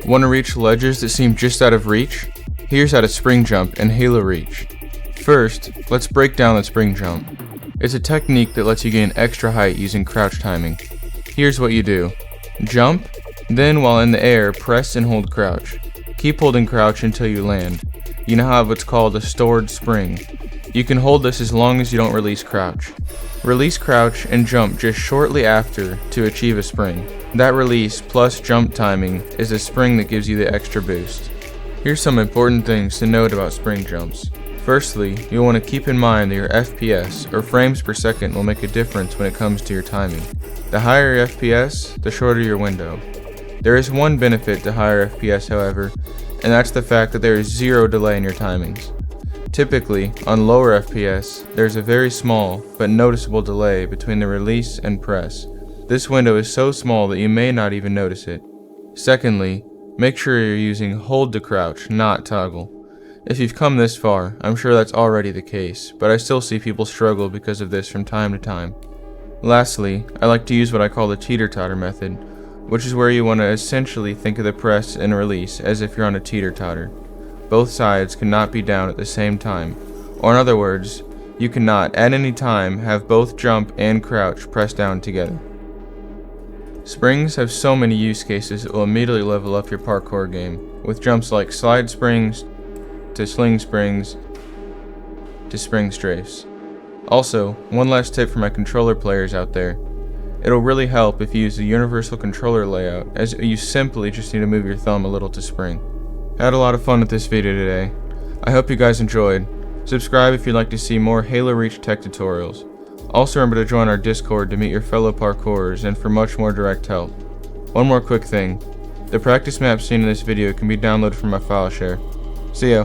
Want to reach ledges that seem just out of reach? Here's how to spring jump and halo reach. First, let's break down the spring jump. It's a technique that lets you gain extra height using crouch timing. Here's what you do. Jump, then while in the air, press and hold crouch. Keep holding crouch until you land. You now have what's called a stored spring. You can hold this as long as you don't release crouch. Release crouch and jump just shortly after to achieve a spring. That release plus jump timing is a spring that gives you the extra boost. Here's some important things to note about spring jumps. Firstly, you'll want to keep in mind that your FPS, or frames per second, will make a difference when it comes to your timing. The higher your FPS, the shorter your window. There is one benefit to higher FPS, however, and that's the fact that there is zero delay in your timings. Typically, on lower FPS, there's a very small but noticeable delay between the release and press. This window is so small that you may not even notice it. Secondly, make sure you're using hold to crouch, not toggle. If you've come this far, I'm sure that's already the case, but I still see people struggle because of this from time to time. Lastly, I like to use what I call the teeter-totter method, which is where you want to essentially think of the press and release as if you're on a teeter-totter. Both sides cannot be down at the same time, or in other words, you cannot at any time have both jump and crouch pressed down together. Springs have so many use cases that will immediately level up your parkour game, with jumps like slide springs, to sling springs, to spring strafes. Also, one last tip for my controller players out there. It'll really help if you use the universal controller layout, as you simply just need to move your thumb a little to spring. I had a lot of fun with this video today. I hope you guys enjoyed. Subscribe if you'd like to see more Halo Reach tech tutorials. Also remember to join our Discord to meet your fellow parkourers and for much more direct help. One more quick thing. The practice map seen in this video can be downloaded from my file share. See ya.